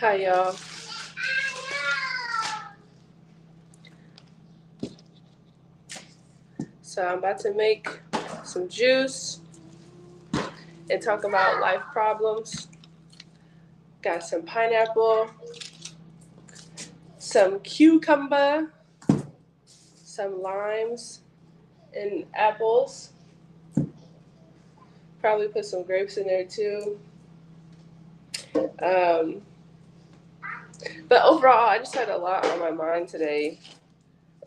Hi, y'all. So I'm about to make some juice and talk about life problems. Got some pineapple, some cucumber, some limes, and apples. Probably put some grapes in there too. Um, but overall, I just had a lot on my mind today.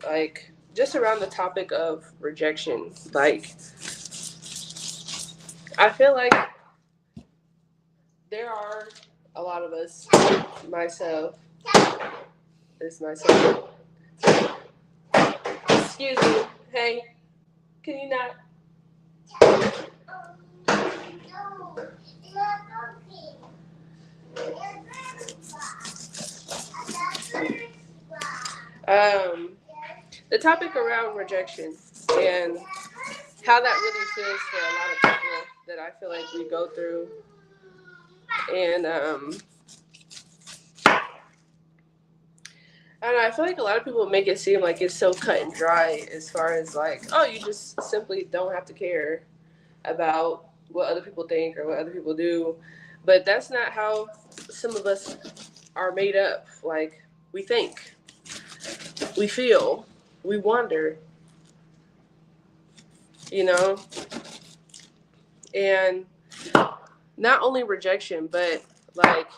Like, just around the topic of rejection. Like, I feel like there are a lot of us, myself, myself. Excuse me. Hey, can you not? Um, the topic around rejection and how that really feels for a lot of people that I feel like we go through. And I don't know, I feel like a lot of people make it seem like it's so cut and dry as far as like, oh, you just simply don't have to care about what other people think or what other people do. But that's not how some of us are made up. Like, we think, we feel, we wonder, you know? And not only rejection, but like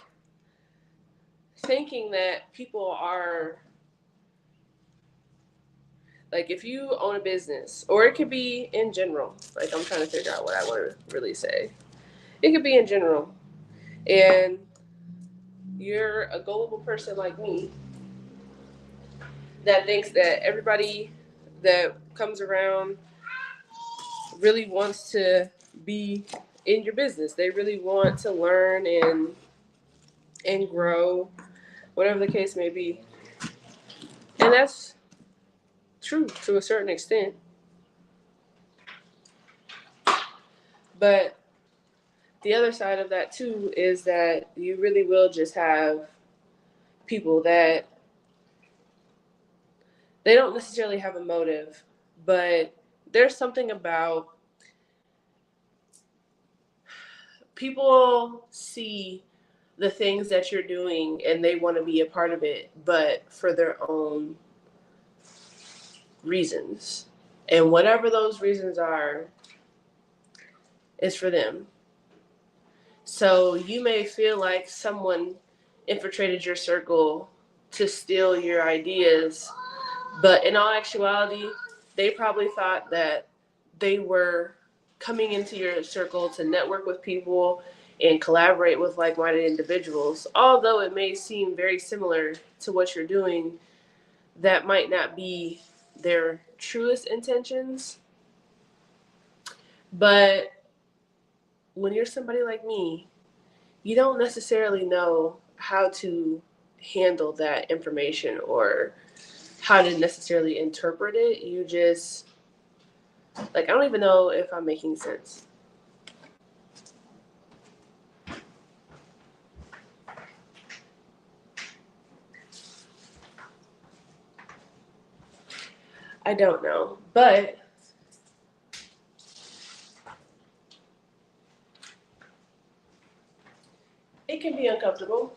thinking that people are like, if you own a business, or it could be in general, like I'm trying to figure out what I want to really say. It could be in general, and you're a gullible person like me that thinks that everybody that comes around really wants to be in your business. They really want to learn and grow, whatever the case may be. And that's true to a certain extent. But the other side of that too is that you really will just have people that they don't necessarily have a motive, but there's something about people see the things that you're doing and they want to be a part of it, but for their own reasons. And whatever those reasons are, is for them. So you may feel like someone infiltrated your circle to steal your ideas, but in all actuality, they probably thought that they were coming into your circle to network with people and collaborate with like-minded individuals. Although it may seem very similar to what you're doing, that might not be their truest intentions. But when you're somebody like me, you don't necessarily know how to handle that information or how to necessarily interpret it. You just, like, I don't even know if I'm making sense. I don't know. But it can be uncomfortable.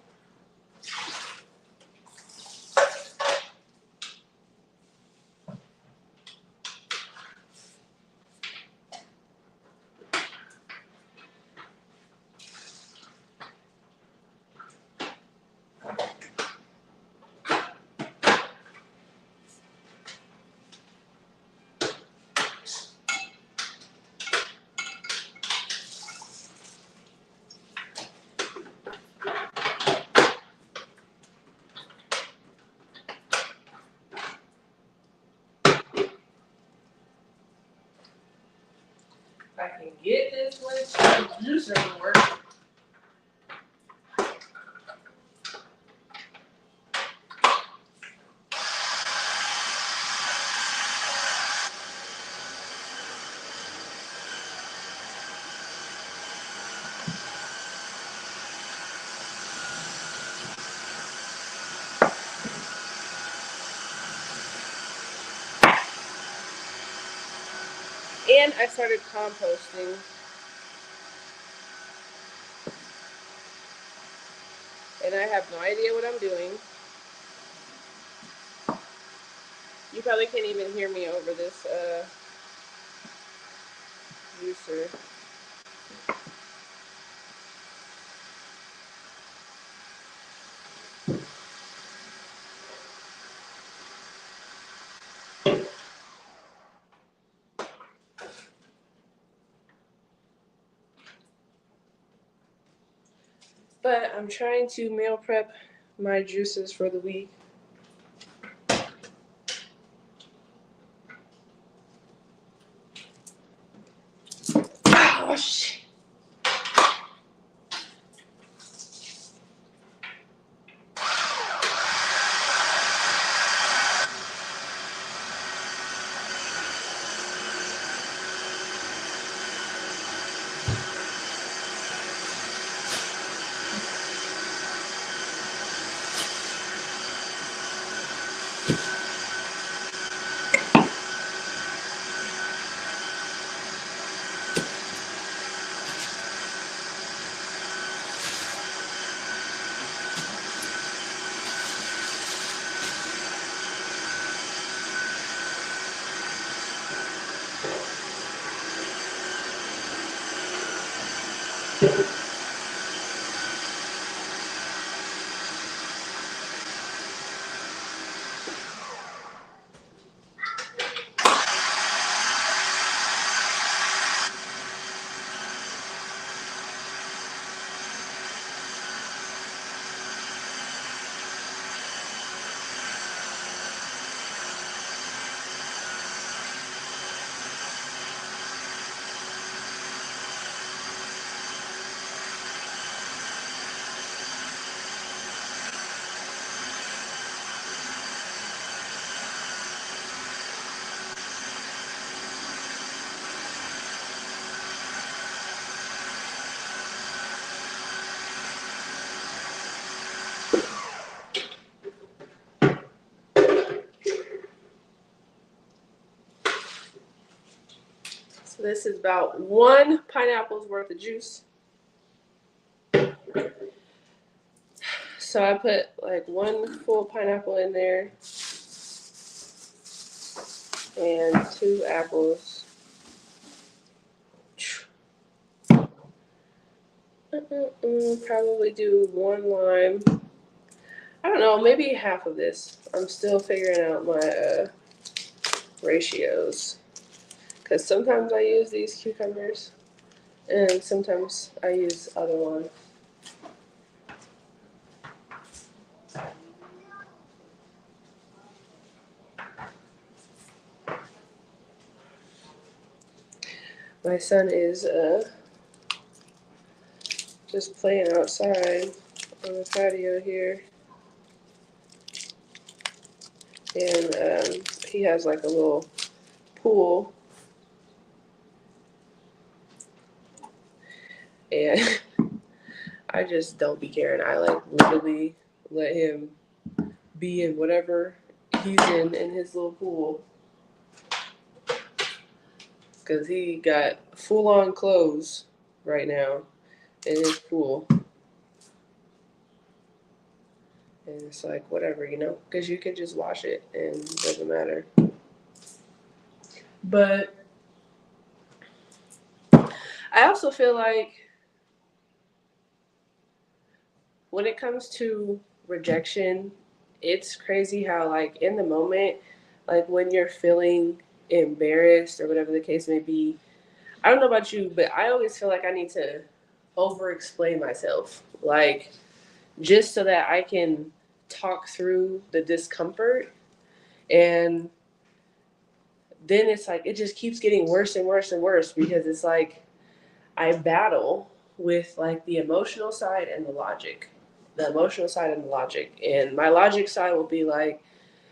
If I can get this one, juicer to work. And I started composting. And I have no idea what I'm doing. You probably can't even hear me over this juicer. But I'm trying to meal prep my juices for the week. Oh, shit. So this is about 1 pineapple's worth of juice. So I put like 1 full pineapple in there and 2 apples. Probably do 1 lime. I don't know, maybe half of this. I'm still figuring out my ratios. Because sometimes I use these cucumbers and sometimes I use other ones. My son is just playing outside on the patio here. And he has like a little pool. And I just don't be caring. I like literally let him be in whatever he's in his little pool. Because he got full on clothes right now in his pool. And it's like, whatever, you know, because you can just wash it and it doesn't matter. But I also feel like when it comes to rejection, it's crazy how, like, in the moment, like, when you're feeling embarrassed or whatever the case may be, I don't know about you, but I always feel like I need to over explain myself. Like, just so that I can talk through the discomfort. And then it's like, it just keeps getting worse and worse and worse because it's like I battle with like the emotional side and the logic. The emotional side and the logic. And my logic side will be like,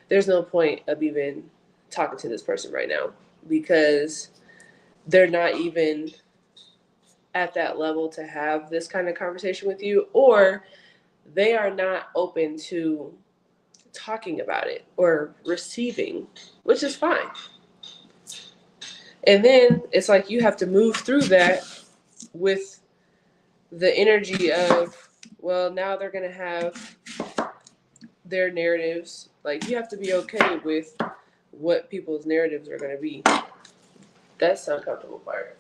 there's no point of even talking to this person right now because they're not even at that level to have this kind of conversation with you, or they are not open to talking about it or receiving, which is fine. And then it's like you have to move through that with the energy of, well, now they're going to have their narratives. Like, you have to be okay with what people's narratives are going to be. That's the uncomfortable part.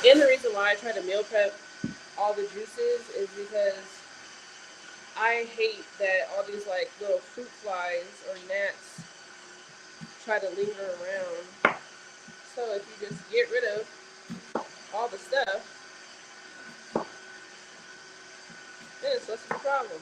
And the reason why I try to meal prep all the juices is because I hate that all these like little fruit flies or gnats try to linger around. So if you just get rid of all the stuff, then it's less of a problem.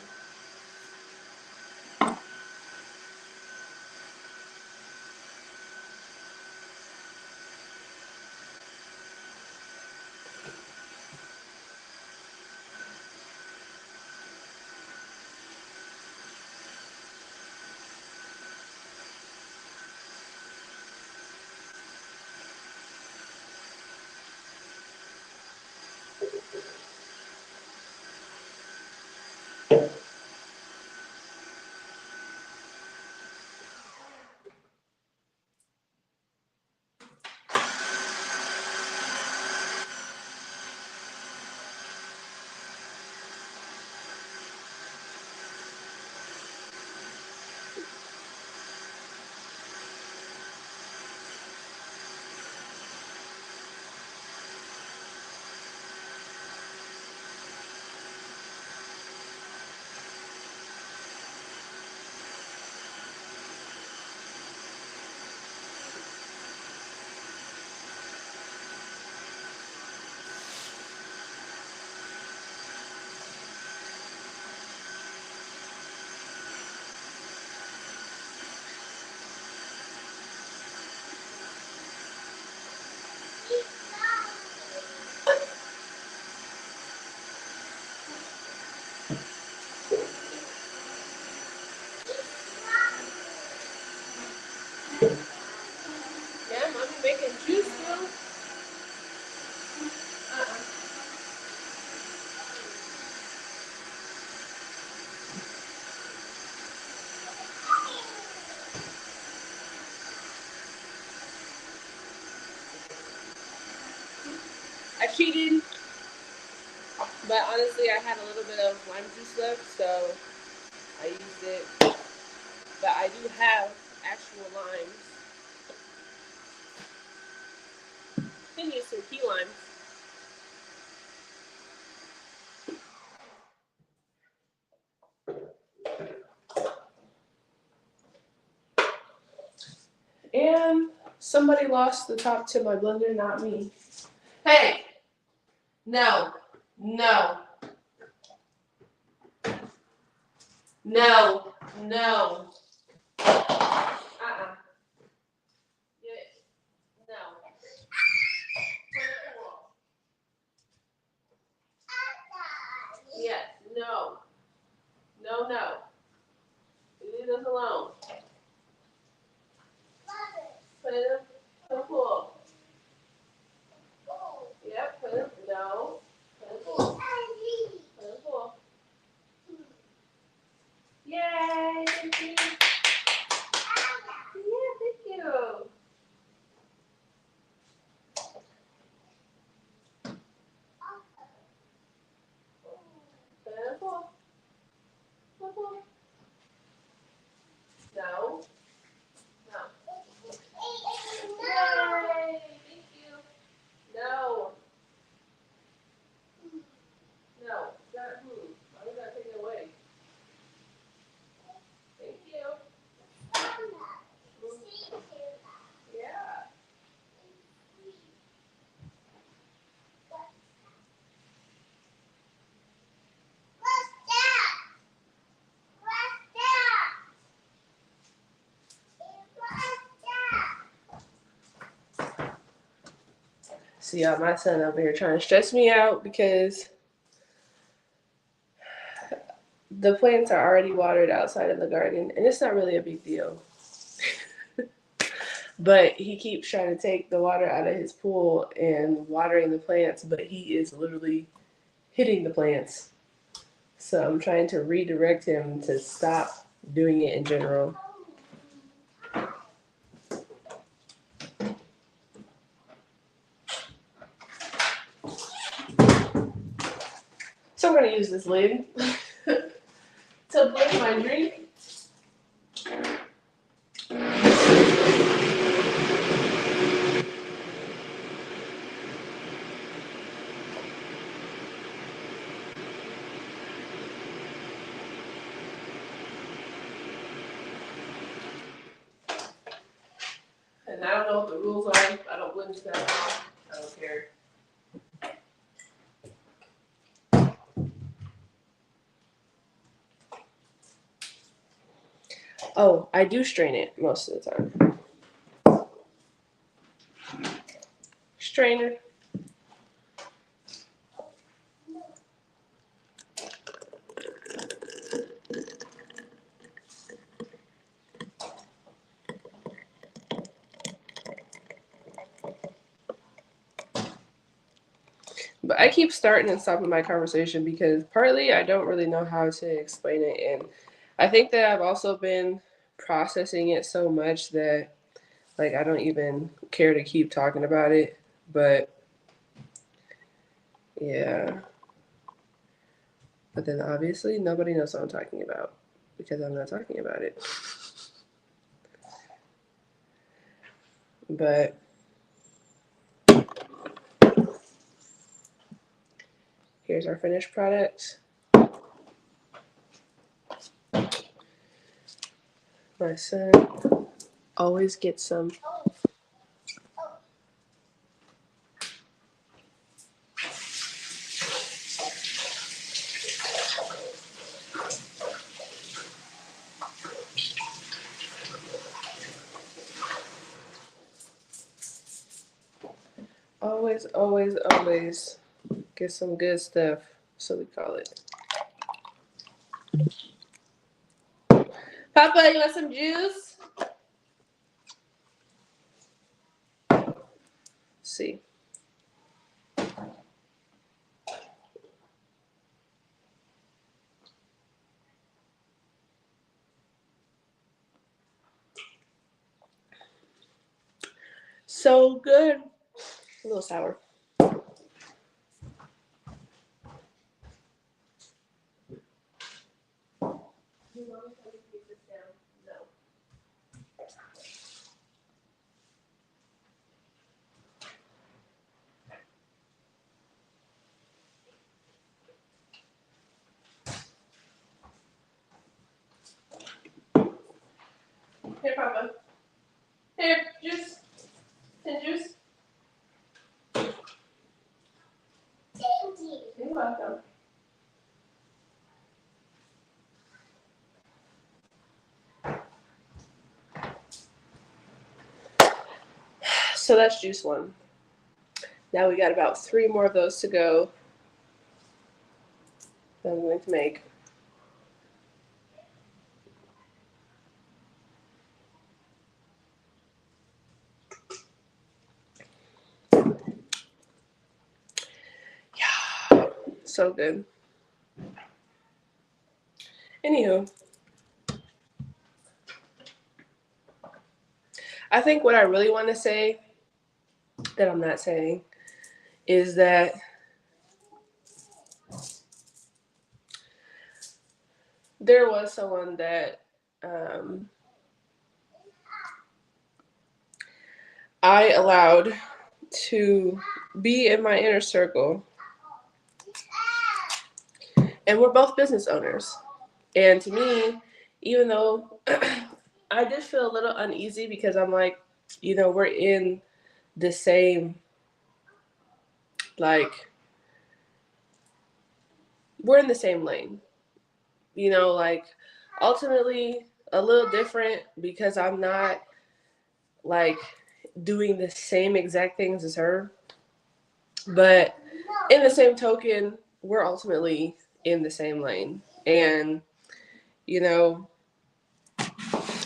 Yeah, mommy making juice still. I cheated, but honestly, I had a little bit of lime juice left, so I used it. But I do have actual limes. Can use some key limes. And somebody lost the top to my blender, not me. Hey! No. No. No. No. Get it. No. Yes. No. No, no. Leave us alone. Put it in the pool. Yep, put it. No. Put it in the pool. Put it in the pool. Yay! Thank you. Yeah, thank you. Put it in the pool. Put it in the pool. No. No. So yeah, my son over here trying to stress me out because the plants are already watered outside of the garden, and it's not really a big deal. But he keeps trying to take the water out of his pool and watering the plants, but he is literally hitting the plants. So I'm trying to redirect him to stop doing it in general. So I'm going to use this lid to blend my drink. And I don't know what the rules are. I don't blend that off. I don't care. Oh, I do strain it most of the time. Strainer. But I keep starting and stopping my conversation because partly I don't really know how to explain it. And I think that I've also been processing it so much that like I don't even care to keep talking about it. But yeah. But then obviously nobody knows what I'm talking about because I'm not talking about it. But here's our finished product. My son always gets some. Always, always, always get some good stuff. So we call it. Papa, you want some juice? See. So good. A little sour. Here, Papa. Here, juice. And juice. Thank you. You're welcome. So that's juice one. Now we got about 3 more of those to go that I'm going to make. Yeah, so good. Anywho, I think what I really want to say that I'm not saying is that there was someone that I allowed to be in my inner circle, and we're both business owners. And to me, even though I did feel a little uneasy because I'm like, we're in the same, like, we're in the same lane, like ultimately a little different because I'm not like doing the same exact things as her. But in the same token, we're ultimately in the same lane. And, you know,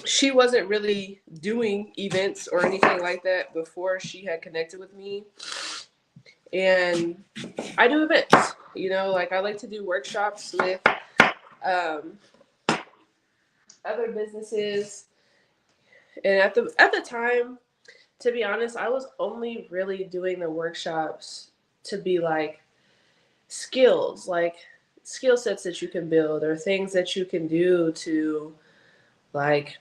she wasn't really doing events or anything like that before she had connected with me. And I do events, like I like to do workshops with um, other businesses. And at the time, to be honest, I was only really doing the workshops to be like skills, like skill sets that you can build or things that you can do to like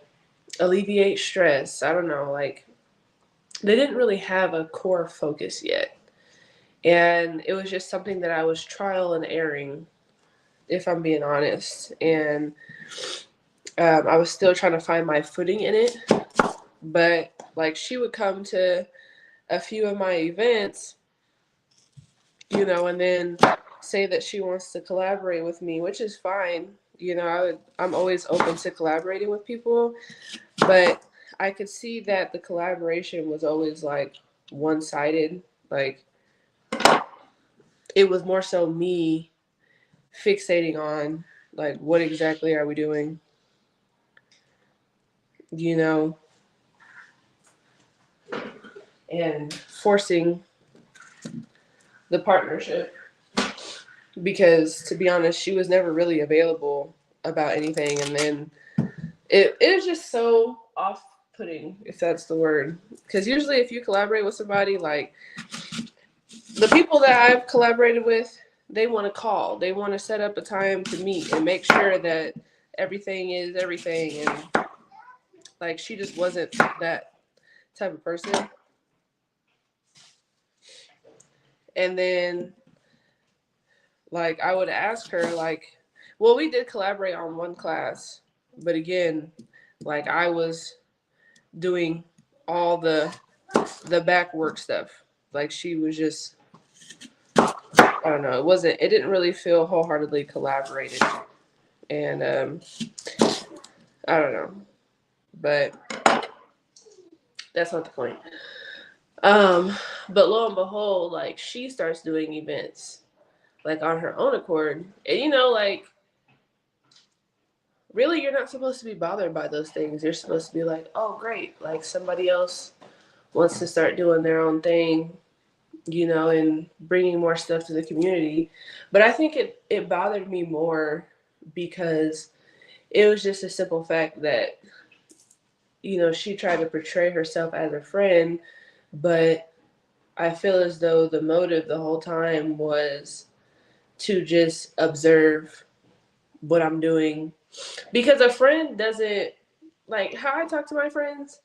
alleviate stress. I don't know, like they didn't really have a core focus yet. And it was just something that I was trial and erroring, if I'm being honest. And I was still trying to find my footing in it. But like she would come to a few of my events, and then say that she wants to collaborate with me, which is fine. I'm always open to collaborating with people, but I could see that the collaboration was always like one-sided. Like it was more so me fixating on like what exactly are we doing, you know, and forcing the partnership because to be honest, she was never really available about anything. And then it was just so off putting, if that's the word. Because usually if you collaborate with somebody, like the people that I've collaborated with, they want to call. They want to set up a time to meet and make sure that everything is everything. And like she just wasn't that type of person. And then like I would ask her like, well, we did collaborate on one class, but again, like I was doing all the back work stuff. Like she was just, I don't know, it didn't really feel wholeheartedly collaborated. And I don't know, but that's not the point. Um, but lo and behold, like she starts doing events like on her own accord. And like really you're not supposed to be bothered by those things. You're supposed to be like, oh great, like somebody else wants to start doing their own thing, and bringing more stuff to the community. But I think it bothered me more because it was just a simple fact that, she tried to portray herself as a friend, but I feel as though the motive the whole time was to just observe what I'm doing. Because a friend doesn't, like how I talk to my friends,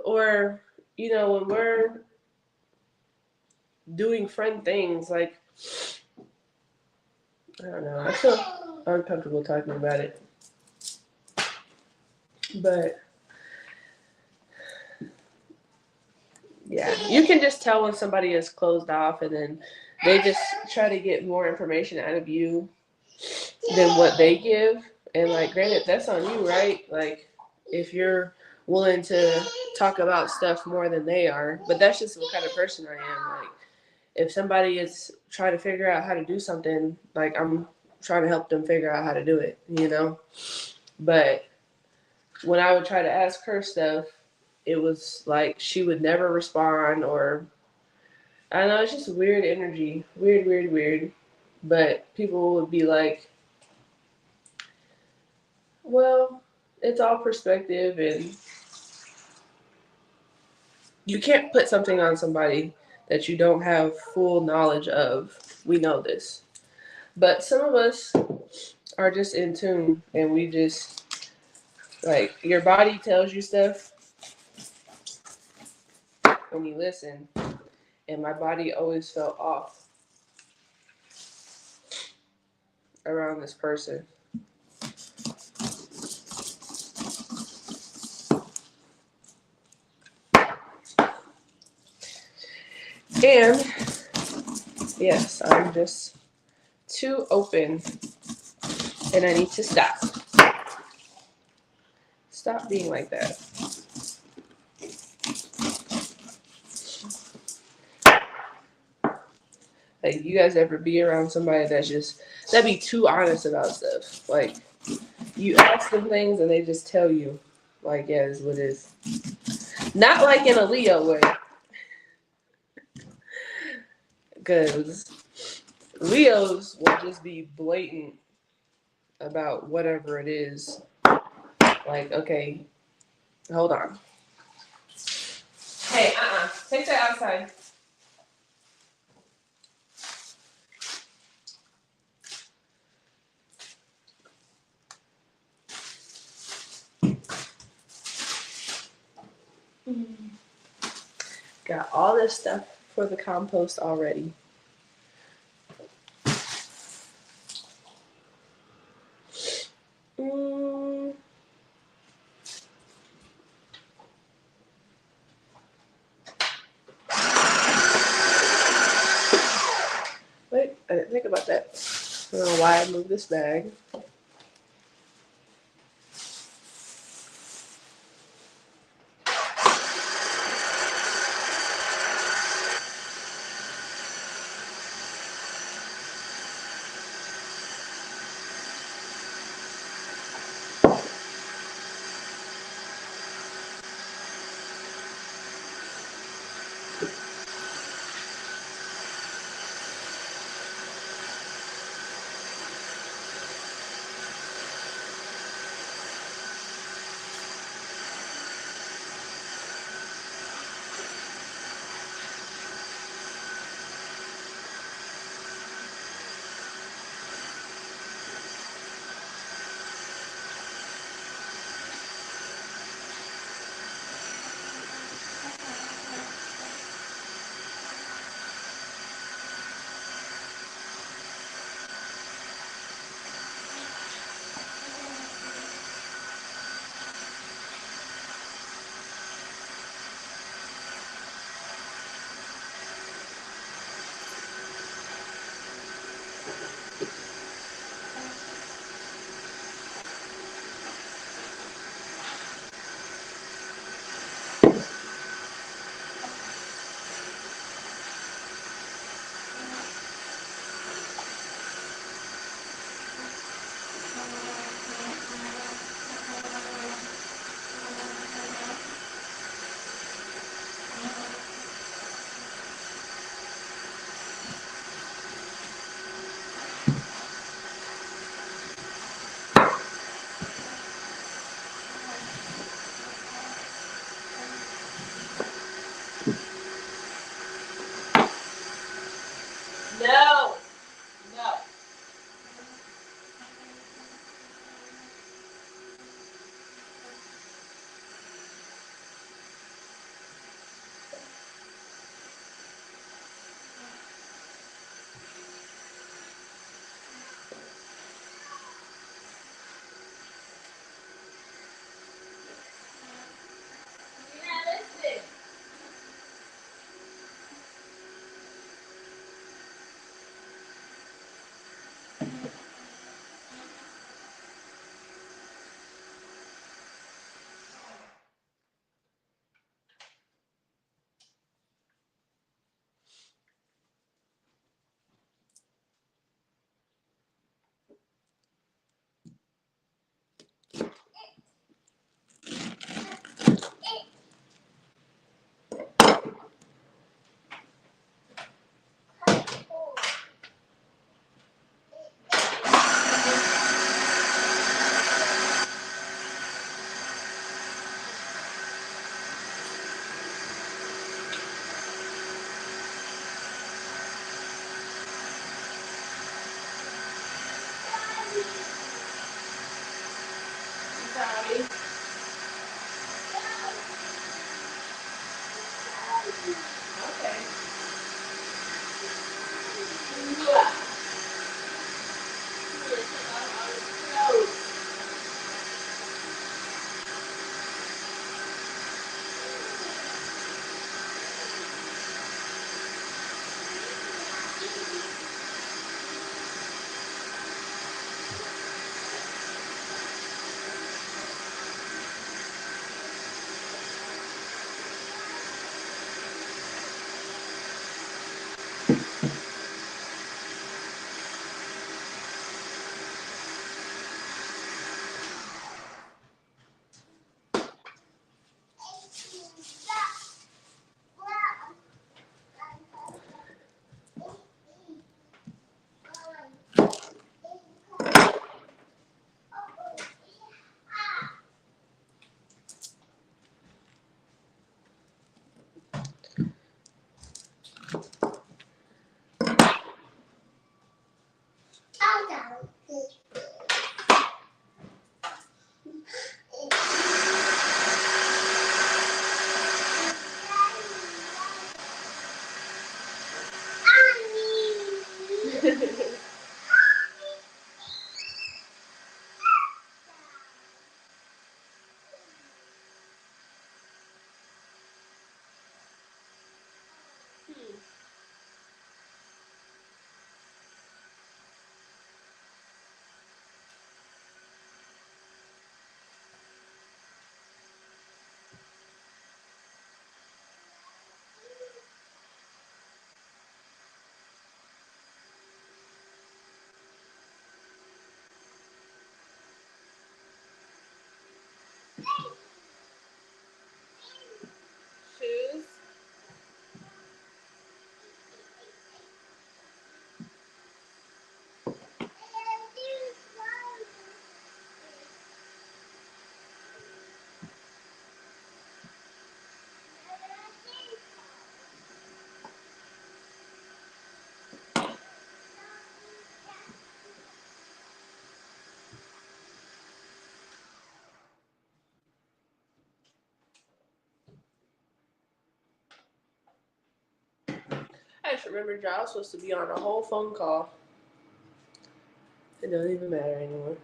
or, when we're doing friend things, like, I don't know, I feel uncomfortable talking about it. But yeah, you can just tell when somebody is closed off and then they just try to get more information out of you than what they give. And like, granted, that's on you, right? Like, if you're willing to talk about stuff more than they are, but that's just what kind of person I am. Like, if somebody is trying to figure out how to do something, like I'm trying to help them figure out how to do it, But when I would try to ask her stuff, it was like she would never respond, or I don't know, it's just weird energy. Weird, weird, weird. But people would be like, well, it's all perspective, and you can't put something on somebody that you don't have full knowledge of. We know this. But some of us are just in tune, and we just, like, your body tells you stuff when you listen. And my body always felt off around this person. And yes, I'm just too open, and I need to stop. Stop being like that. Like, you guys ever be around somebody that be too honest about stuff? Like, you ask them things and they just tell you, like, yeah, this is what it is. Not like in a Leo way, because Leos will just be blatant about whatever it is. Like, okay, hold on. Hey, take that outside. Got all this stuff for the compost already. Wait, I didn't think about that. I don't know why I moved this bag. No, no. Sorry. Okay. just remembered y'all was supposed to be on a whole phone call. It doesn't even matter anymore.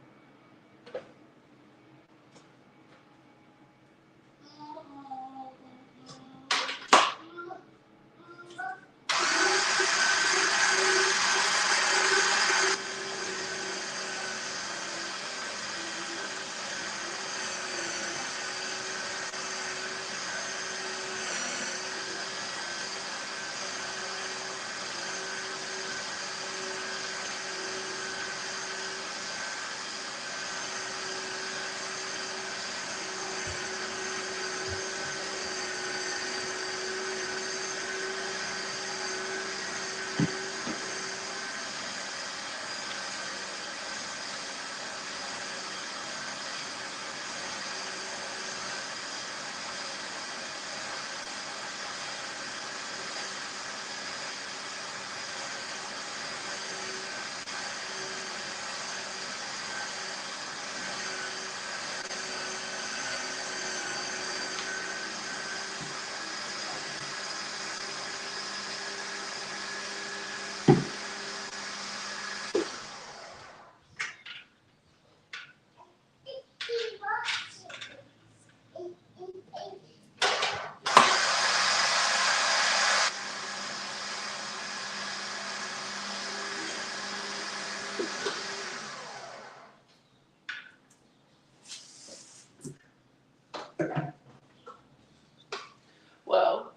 Well,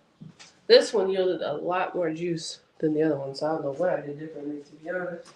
this one yielded a lot more juice than the other one, so I don't know what I did differently, to be honest.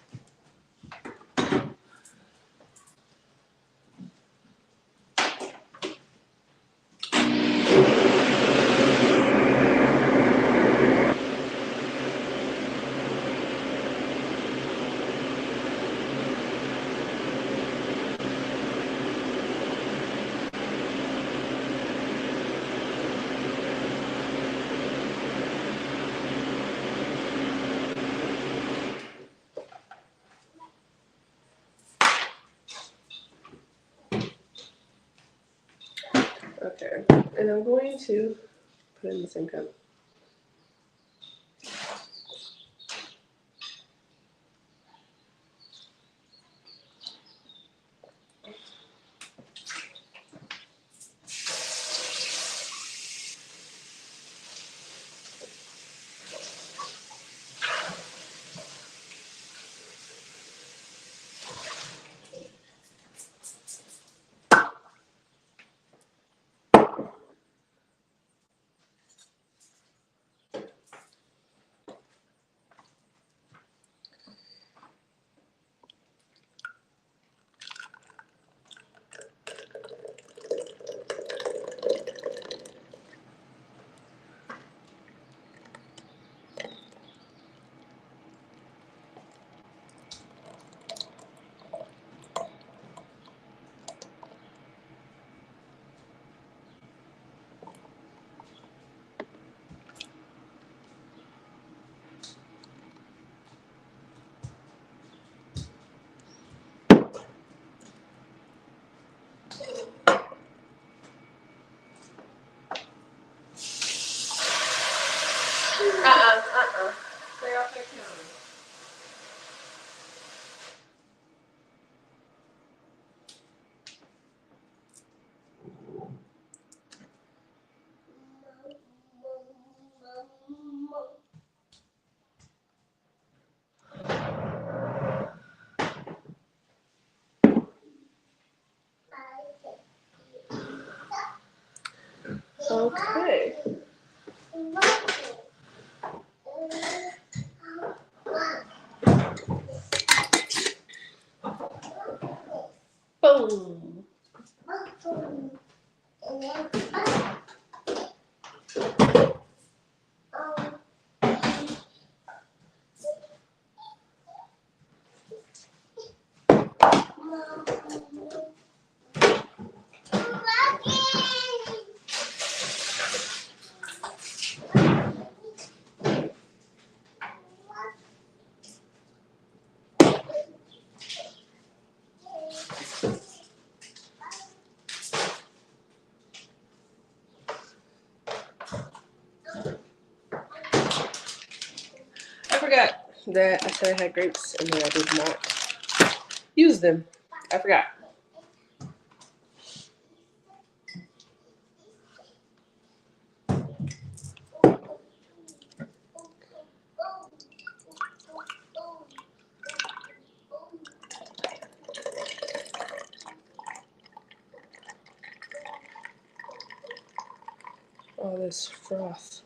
Okay, and I'm going to put it in the same cup. Stay off that counter. Okay. Boom. forgot that I said I had grapes and then I did not use them. I forgot. All this froth.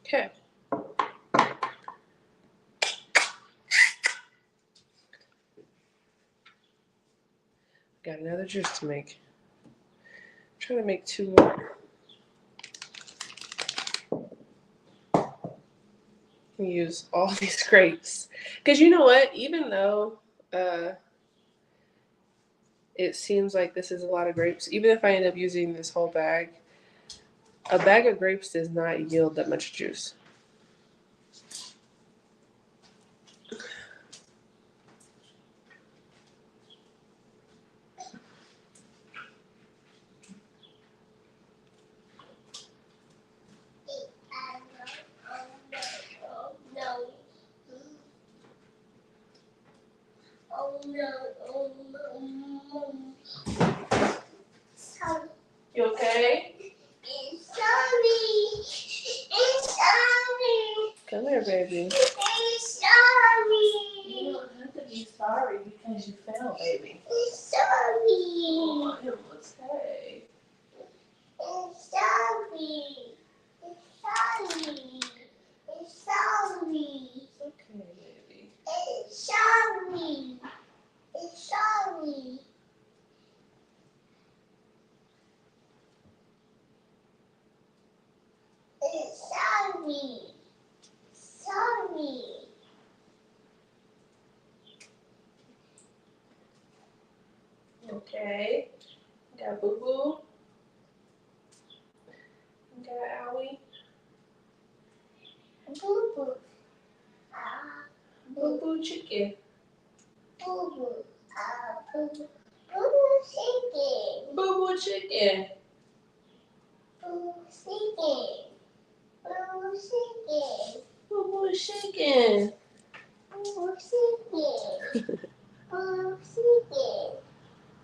Okay. Got another juice to make. I'm trying to make 2 more. Use all these grapes. Because you know what? Even though it seems like this is a lot of grapes, even if I end up using this whole bag, a bag of grapes does not yield that much juice. You okay? Come here, baby. You don't have to be sorry because you fell, baby. Oh, let's say. Okay, baby. Okay. Got Boo Boo. Got Owie. Boo Boo Chicken. Boo Boo Chicken. Boo Boo Chicken.